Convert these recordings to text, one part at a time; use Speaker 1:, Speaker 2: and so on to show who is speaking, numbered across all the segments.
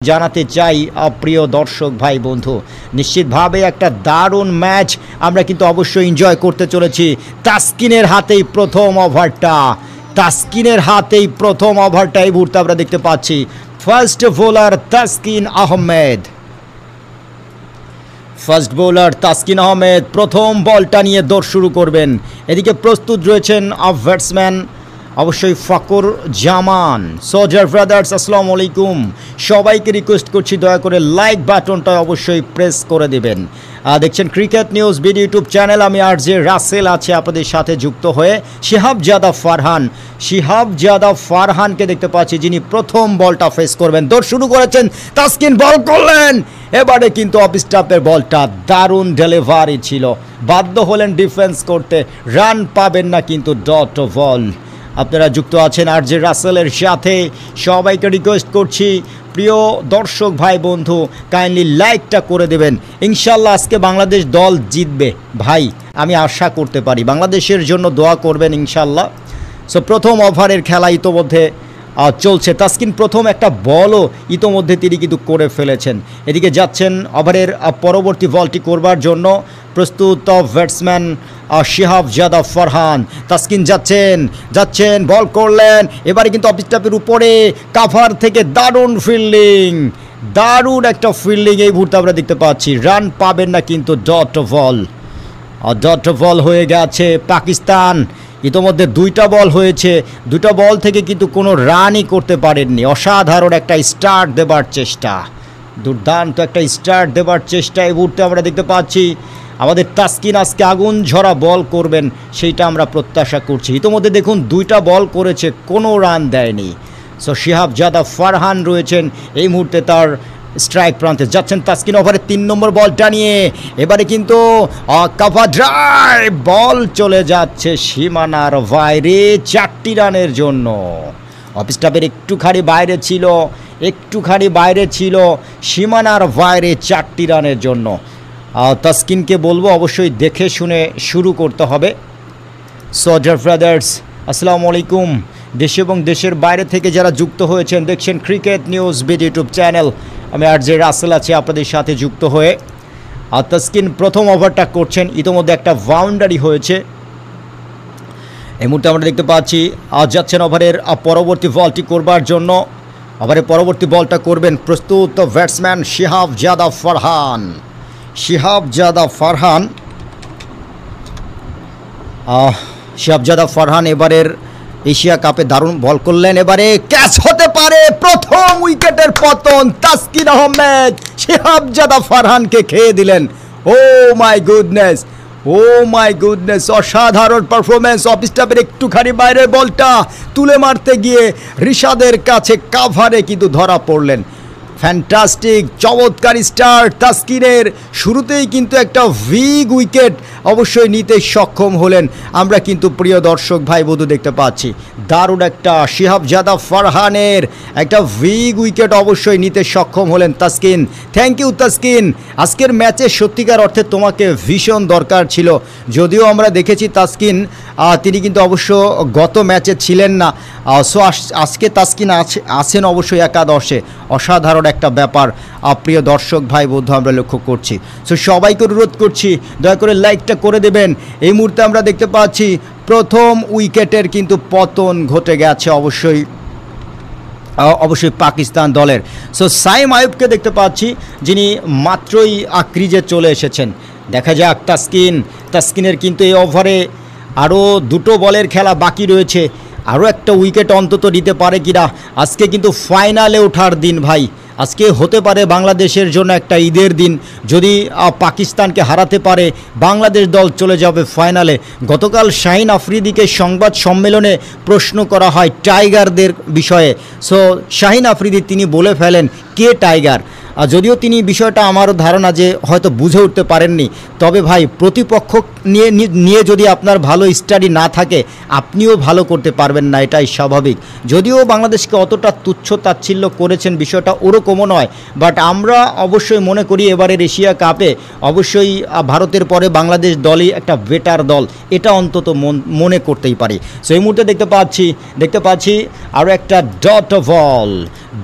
Speaker 1: জানাতে চাই প্রিয় দর্শক ভাই বন্ধু, নিশ্চিতভাবে একটা দারুণ ম্যাচ আমরা কিন্তু অবশ্যই এনজয় করতে চলেছি। তাসকিনের হাতেই প্রথম ওভারটা, এই মুহূর্তে আমরা দেখতে পাচ্ছি ফার্স্ট বোলার তাসকিন আহমেদ প্রথম বলটা নিয়ে দৌড় শুরু করবেন। এদিকে প্রস্তুত রয়েছেন ব্যাটসম্যান অবশ্যই ফকর জামান। সোজার ব্রাদার্স আসসালামু আলাইকুম, সবাইকে রিকোয়েস্ট করছি দয়া করে লাইক বাটনটা অবশ্যই প্রেস করে দেবেন। দেখছেন cricket news BD YouTube channel, আমি আরজে রাসেল আছি আপনাদের সাথে যুক্ত হয়ে। শিহাবজাদা ফারহানকে দেখতে পাচ্ছি যিনি প্রথম বলটা ফেস করবেন। দৌড় শুরু করেছেন, তাসকিন বল করলেন, এবারে কিন্তু অফ স্টাম্পের বলটা দারুণ ডেলিভারি ছিল, বাধ্য হলেন ডিফেন্স করতে, রান পাবেন না কিন্তু ডট বল। আপনারা যুক্ত আছেন আরজে রাসেলের সাথে, সবাইকে রিকোয়েস্ট করছি প্রিয় দর্শক ভাই বন্ধু কাইন্ডলি লাইকটা করে দেবেন। ইনশাল্লাহ আজকে বাংলাদেশ দল জিতবে ভাই, আমি আশা করতে পারি, বাংলাদেশের জন্য দোয়া করবেন ইনশাল্লাহ। সো প্রথম ওভারের খেলা ইতোমধ্যে চলছে। তাসকিন প্রথম একটা বলও ইতোমধ্যে তিনি কিন্তু করে ফেলেছেন। এদিকে যাচ্ছেন ওভারের পরবর্তী বলটি করবার জন্য প্রস্তুত ব্যাটসম্যান শিহাবজাদা ফারহান। তাসকিন যাচ্ছেন বল করলেন, এবারে কিন্তু অফ স্টাম্পের উপরে কাভার থেকে দারুণ একটা ফিল্ডিং এই মুহূর্তে আমরা দেখতে পাচ্ছি। রান পাবেন না কিন্তু ডট বল হয়ে গেছে। পাকিস্তান ইতোমধ্যে দুইটা বল হয়েছে, দুটো বল থেকে কিন্তু কোনো রানই করতে পারেননি। অসাধারণ একটা স্টার্ট দেবার চেষ্টা, দুর্দান্ত একটা স্টার্ট দেবার চেষ্টা এই মুহূর্তে আমরা দেখতে পাচ্ছি। আমাদের তাসকিন আজকে আগুন ঝরা বল করবেন সেইটা আমরা প্রত্যাশা করছি। ইতোমধ্যে দেখুন দুইটা বল করেছে, কোনো রান দেয়নি। সো শিহাবজাদা ফারহান রয়েছেন এই মুহূর্তে তার স্ট্রাইক প্রান্তে। যাচ্ছেন তাসকিন ওভারের 3 নম্বর বলটা নিয়ে, এবারে কিন্তু কাভার ড্রাইভ বল চলে যাচ্ছে সীমানার বাইরে 4টি রানের জন্য। অফ স্টাম্পের একটুখানি বাইরে ছিল, সীমানার বাইরে 4টি রানের জন্য। তাসকিনকে বলবো অবশ্যই দেখে শুনে শুরু করতে হবে। সোজার ব্রাদার্স আসসালামু আলাইকুম, দেশ এবং দেশের বাইরে থেকে যারা যুক্ত হয়েছেন দেখছেন cricket news BD YouTube channel, আমি আরজে রাসেল আছি আপনাদের সাথে যুক্ত হয়ে। আর তাসকিন প্রথম ওভারটা করছেন, ইতোমধ্যে একটা বাউন্ডারি হয়েছে এই মুহূর্তে আমরা দেখতে পাচ্ছি। যাচ্ছেন ওভারের পরবর্তী বলটি করবার জন্য, ওভারের পরবর্তী বলটা করবেন প্রস্তুত ব্যাটসম্যান শিহাবজাদা ফারহান এবারের এশিয়া কাপে দারুণ বল করলেন, এবারে ক্যাচ হতে পারে, প্রথম উইকেটের পতন। তাসকিন আহমেদ শিহাবজাদা ফারহানকে খেয়ে দিলেন। ও মাই গুডনেস, অসাধারণ পারফরমেন্স। অফ স্টাম্পের একটুখানি বাইরের বলটা তুলে মারতে গিয়ে রিশাদের কাছে কাভারে কিন্তু ধরা পড়লেন। ফ্যান্টাস্টিক, চমৎকার স্টার্ট তাসকিনের, শুরুতেই কিন্তু একটা বিগ উইকেট অবশ্যই নিতে সক্ষম হলেন। আমরা কিন্তু প্রিয় দর্শক ভাই বন্ধু দেখতে পাচ্ছি দারুণ একটা শিহাবজাদা ফারহানের একটা বিগ উইকেট অবশ্যই নিতে সক্ষম হলেন তাসকিন। থ্যাংক ইউ তাসকিন, আজকের ম্যাচে সত্যিকার অর্থে তোমাকে ভীষণ দরকার ছিল। যদিও আমরা দেখেছি তাসকিন তিনি কিন্তু অবশ্য গত ম্যাচে ছিলেন না, সো আজকে তাসকিন আছেন অবশ্যই একাদশে। অসাধারণ একটা ব্যাপার প্রিয় দর্শক ভাই বন্ধু আমরা লক্ষ্য করছি। সো সবাইকে অনুরোধ করছি দয়া করে লাইকটা করে দেবেন। এই মুহূর্তে আমরা দেখতে পাচ্ছি প্রথম উইকেটের কিন্তু পতন ঘটে গেছে অবশ্যই পাকিস্তান দলের। সো সাইম আইয়ুবকে দেখতে পাচ্ছি যিনি মাত্রই ক্রিজে চলে এসেছেন। দেখা যাক তাসকিনের কিন্তু এই ওভারে আরও দুটো বলের খেলা বাকি রয়েছে, আরও একটা উইকেট অন্তত নিতে পারে কিনা। আজকে কিন্তু ফাইনালে ওঠার দিন ভাই, আজকে হতে পারে বাংলাদেশের জন্য একটা ঈদের দিন। যদি পাকিস্তানকে হারাতে পারে বাংলাদেশ দল চলে যাবে ফাইনালে। গতকাল শাহিন আফ্রিদিকে সংবাদ সম্মেলনে প্রশ্ন করা হয় টাইগারদের বিষয়ে। সো শাহিন আফ্রিদি তিনি বলে ফেলেন কে টাইগার। যদিও তিনি বিষয়টা আমারও ধারণা যে হয়তো বুঝে উঠতে পারেননি, তবে ভাই প্রতিপক্ষ নিয়ে যদি আপনার ভালো স্টাডি না থাকে আপনিও ভালো করতে পারবেন না, এটাই স্বাভাবিক। যদিও বাংলাদেশকে অতটা তুচ্ছ তাচ্ছিল্য করেছেন বিষয়টা ওরকমও নয়, বাট আমরা অবশ্যই মনে করি এবারের এশিয়া কাপে অবশ্যই ভারতের পরে বাংলাদেশ দলই একটা বেটার দল, এটা অন্তত মনে করতেই পারি। সো এই মুহূর্তে দেখতে পাচ্ছি আরও একটা ডট বল,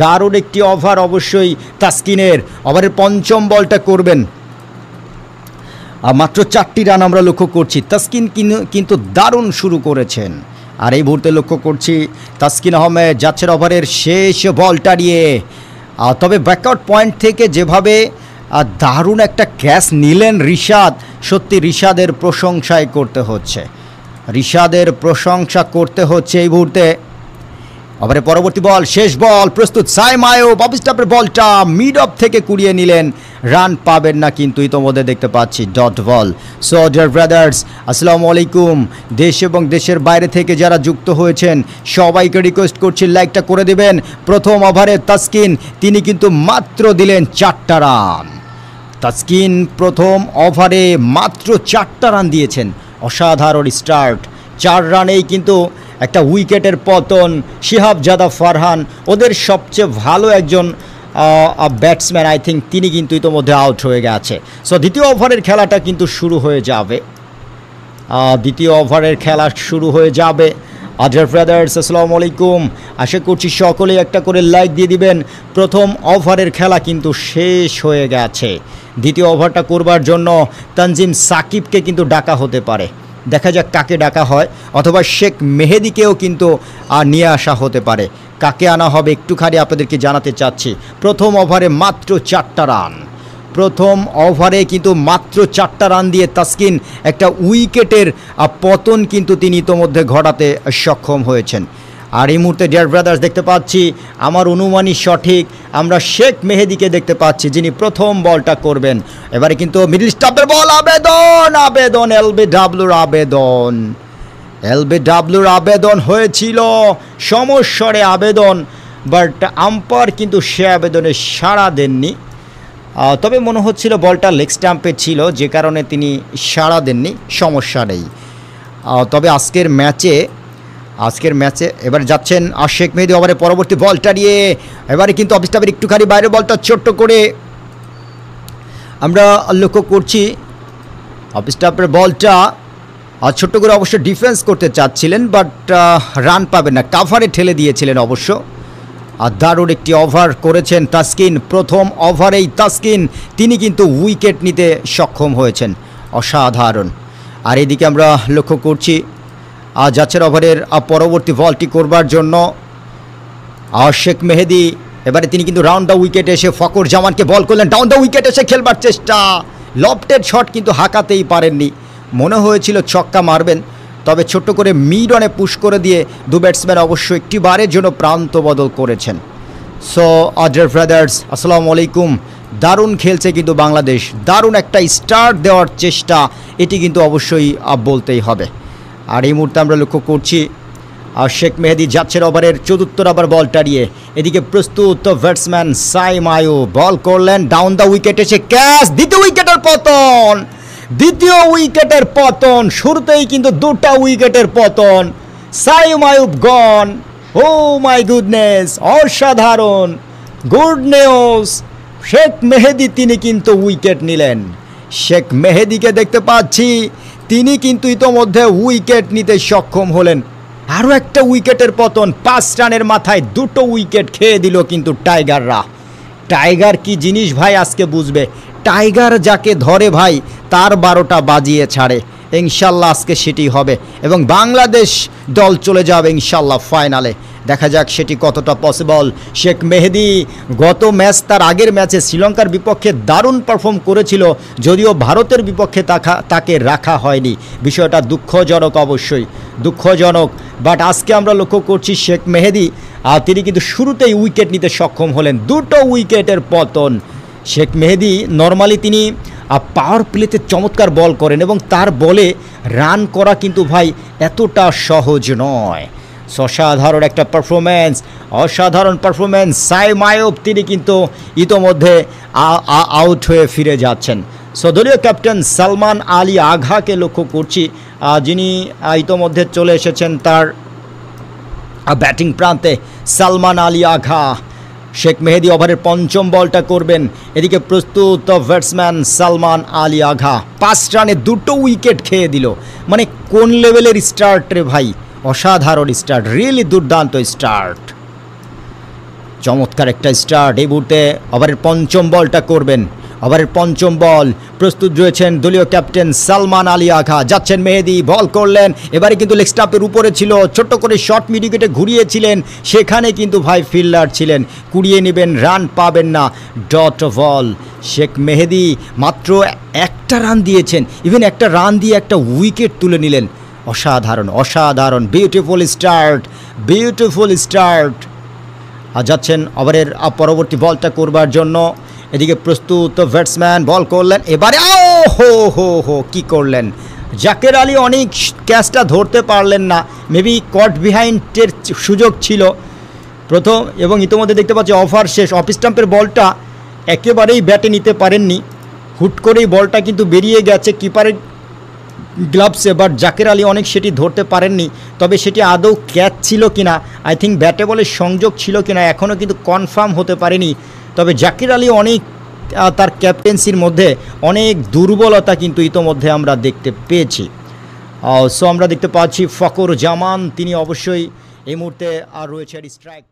Speaker 1: দারুণ একটি ওভার অবশ্যই অবশ্যই তাসকিনের। ওভারের পঞ্চম বলটা করবেন, মাত্র 4টি রান আমরা লক্ষ্য করছি। তাসকিন কিন্তু দারুণ শুরু করেছেন। আর এই মুহূর্তে লক্ষ্য করছি তাসকিন আহমেদ যাচ্ছেন ওভারের শেষ বলটা নিয়ে। তবে ব্যাকআউট পয়েন্ট থেকে যেভাবে দারুণ একটা ক্যাচ নিলেন রিশাদ, সত্যি রিশাদের প্রশংসাই করতে হচ্ছে, রিশাদের প্রশংসা করতে হচ্ছে এই মুহূর্তে। ওভারে পরবর্তী বল, শেষ বল প্রস্তুত। সাইম আইয়ুব অফ স্টাম্পের বলটা মিড অফ থেকে কুড়িয়ে নিলেন, রান পাবেন না কিন্তু ইতোমধ্যে দেখতে পাচ্ছি dot ball. So dear brothers, আসসালামু আলাইকুম। দেশ এবং দেশের বাইরে থেকে যারা যুক্ত হয়েছেন সবাইকে রিকোয়েস্ট করছি লাইকটা করে দেবেন। প্রথম ওভারে তাসকিন তিনি কিন্তু মাত্র দিলেন 4টা রান। তাসকিন প্রথম ওভারে মাত্র 4টা রান দিয়েছেন, অসাধারণ স্টার্ট। 4 রানেই কিন্তু একটা উইকেটের পতন। শিহাবজাদা ফারহান ওদের সবচেয়ে ভালো একজন ব্যাটসম্যান, আই থিঙ্ক তিনি কিন্তু ইতোমধ্যে আউট হয়ে গেছে। সো দ্বিতীয় ওভারের খেলাটা কিন্তু শুরু হয়ে যাবে, দ্বিতীয় ওভারের খেলা শুরু হয়ে যাবে। ডিয়ার ব্রাদার্স, আসসালামু আলাইকুম। আশা করছি সকলেই একটা করে লাইক দিয়ে দিবেন। প্রথম ওভারের খেলা কিন্তু শেষ হয়ে গেছে। দ্বিতীয় ওভারটা করবার জন্য তানজিম সাকিবকে কিন্তু ডাকা হতে পারে, দেখা যাক কাকে ডাকা হয়, অথবা শেখ মেহেদিকেও কিন্তু নিয়ে আসা হতে পারে। কাকে আনা হবে একটুখানি আপনাদেরকে জানাতে চাচ্ছি। প্রথম ওভারে মাত্র 4টা রান, প্রথম ওভারে কিন্তু মাত্র 4টা রান দিয়ে তাসকিন একটা উইকেটের পতন কিন্তু তিনি ইতোমধ্যে ঘটাতে সক্ষম হয়েছেন। আর এই মুহূর্তে ডিয়ার ব্রাদার্স দেখতে পাচ্ছি, আমার অনুমানই সঠিক, আমরা শেখ মেহেদিকে দেখতে পাচ্ছি যিনি প্রথম বলটা করবেন। এবারে কিন্তু মিডল স্টাম্পের বল, আবেদন আবেদন এলবিডব্লিউর আবেদন, এলবিডব্লিউর আবেদন হয়েছিল, সমস্বরে আবেদন, বাট আম্পায়ার কিন্তু সে আবেদনে সাড়া দেননি। তবে মনে হচ্ছিল বলটা লেগ স্টাম্পে ছিল, যে কারণে তিনি সাড়া দেননি, সমস্যা নেই। তবে আজকের ম্যাচে এবার যাচ্ছেন শেখ মেহেদি ওভারে পরবর্তী বলটা নিয়ে। এবারে কিন্তু অফ স্টাম্পের একটুখানি বাইরে বলটা ছোট্ট করে আমরা লক্ষ্য করছি। অফ স্টাম্পের বলটা ছোট্ট করে অবশ্য ডিফেন্স করতে চাচ্ছিলেন, বাট রান পাবেন না, কাভারে ঠেলে দিয়েছিলেন অবশ্য। আর দারুণ একটি ওভার করেছেন তাসকিন। প্রথম ওভারেই তাসকিন তিনি কিন্তু উইকেট নিতে সক্ষম হয়েছেন, অসাধারণ। আর এদিকে আমরা লক্ষ্য করছি যাচ্ছেন ওভারের পরবর্তী বলটি করবার জন্য শেখ মেহেদি। এবারে তিনি কিন্তু রাউন্ড দ্য উইকেট এসে ফকর জামানকে বল করলেন, ডাউন দ্য উইকেট এসে খেলবার চেষ্টা, লফটেড শট কিন্তু হাঁকাতেই পারেননি। মনে হয়েছিল ছক্কা মারবেন, তবে ছোট্ট করে মিড অনে পুশ করে দিয়ে দু ব্যাটসম্যান অবশ্য একটি বারের জন্য প্রান্ত বদল করেছেন। সো ডিয়ার ব্রাদার্স, আসসালামু আলাইকুম। দারুণ খেলছে কিন্তু বাংলাদেশ, দারুণ একটা স্টার্ট দেওয়ার চেষ্টা, এটি কিন্তু অবশ্যই বলতেই হবে। আর এই মুহূর্তে আমরা লক্ষ্য করছি শেখ মেহেদি যাচ্ছেন ওভারের 4র্থ ওভার বলটা নিয়ে। এদিকে প্রস্তুত ব্যাটসম্যান সাইম আইয়ুব, বল করলেন, ডাউন দ্য উইকেট এসে ক্যাচ, দ্বিতীয় উইকেটের পতন, দ্বিতীয় উইকেটের পতন। শুরুতেই কিন্তু 2টা উইকেটের পতন, সাইম আইয়ুব গন। ও মাই গুডনেস, অসাধারণ, গুড নিউজ। শেখ মেহেদি তিনি কিন্তু উইকেট নিলেন। শেখ মেহেদিকে দেখতে পাচ্ছি তিনি কিন্তু ইতোমধ্যে উইকেট নিতে সক্ষম হলেন। আরও একটা উইকেটের পতন, 5 রানের মাথায় 2টো উইকেট খেয়ে দিল কিন্তু টাইগাররা। টাইগার কি জিনিস ভাই আজকে বুঝবে, টাইগার যাকে ধরে ভাই তার 12টা বাজিয়ে ছাড়ে। ইনশাল্লাহ আজকে সেটি হবে এবং বাংলাদেশ দল চলে যাবে ইনশাল্লাহ ফাইনালে। দেখা যাক সেটি কতটা পসিবল। শেখ মেহেদি গত ম্যাচ, তার আগের ম্যাচে শ্রীলঙ্কার বিপক্ষে দারুণ পারফর্ম করেছিল, যদিও ভারতের বিপক্ষে তাকে রাখা হয়নি। বিষয়টা দুঃখজনক, অবশ্যই দুঃখজনক। বাট আজকে আমরা লক্ষ্য করছি শেখ মেহেদি তিনি কিন্তু শুরুতেই উইকেট নিতে সক্ষম হলেন, 2টো উইকেটের পতন। শেখ মেহেদি নর্মালি তিনি পাওয়ার প্লেতে চমৎকার বল করেন এবং তার বলে রান করা কিন্তু ভাই এতটা সহজ নয়। অসাধারণ একটা পারফরমেন্স, অসাধারণ পারফরমেন্স। সাইম আইয়ুব তিনি কিন্তু ইতোমধ্যে আউট হয়ে ফিরে যাচ্ছেন। দলীয় ক্যাপ্টেন সালমান আলী আঘাকে লক্ষ্য করছি, যিনি ইতোমধ্যে চলে এসেছেন তার ব্যাটিং প্রান্তে। সালমান আলী আঘা, শেখ মেহেদি ওভারের 5ম বলটা করবেন। এদিকে প্রস্তুত ব্যাটসম্যান সালমান আলী আঘা, 5 রানে 2টো উইকেট খেয়ে দিল। মানে কোন লেভেলের স্টার্ট রে ভাই, অসাধারণ স্টার্ট, রিয়েলি দুর্দান্ত স্টার্ট। চমৎকার একটা স্টার্ট। এই মুহূর্তে ওভারের পঞ্চম বলটা করবেন। ওভারের পঞ্চম বল, প্রস্তুত রয়েছেন দলীয় ক্যাপ্টেন সালমান আলী আগা। যাচ্ছেন মেহেদি, বল করলেন, এবারে কিন্তু লেগ স্টাম্পের উপরে ছিল, ছোট্ট করে শর্ট মিডিকেটে ঘুরিয়েছিলেন, সেখানে কিন্তু ভাই ফিল্ডার ছিলেন, কুড়িয়ে নেবেন, রান পাবেন না। Dot ball. শেখ মেহেদি মাত্র একটা রান দিয়েছেন, ইভেন একটা রান দিয়ে একটা উইকেট তুলে নিলেন। অসাধারণ অসাধারণ, বিউটিফুল স্টার্ট, বিউটিফুল স্টার্ট। আর যাচ্ছেন ওভারের পরবর্তী বলটা করবার জন্য। এদিকে প্রস্তুত ব্যাটসম্যান, বল করলেন, এবারে হো হো হো কী করলেন জাকের আলী, অনেক ক্যাচটা ধরতে পারলেন না, মেবি কট বিহাইন্ডের সুযোগ ছিল প্রথম, এবং ইতিমধ্যে দেখতে পাচ্ছি ওভার শেষ। অফ স্টাম্পের বলটা একেবারেই ব্যাটে নিতে পারেননি, হুট করেই বলটা কিন্তু বেরিয়ে গেছে কিপারের গ্লাভসে, বাট জাকের আলী অনেক সেটি ধরতে পারেননি। তবে সেটি আদৌ ক্যাচ ছিল কিনা, আই থিঙ্ক ব্যাটে বলের সংযোগ ছিল কিনা এখনও কিন্তু কনফার্ম হতে পারেনি। তবে জাকির আলী অনেক, তার ক্যাপ্টেন্সির মধ্যে অনেক দুর্বলতা কিন্তু ইতোমধ্যে আমরা দেখতে পেয়েছি। সো আমরা দেখতে পাচ্ছি ফকর জামান, তিনি অবশ্যই এই মুহূর্তে আর রয়েছে স্ট্রাইক।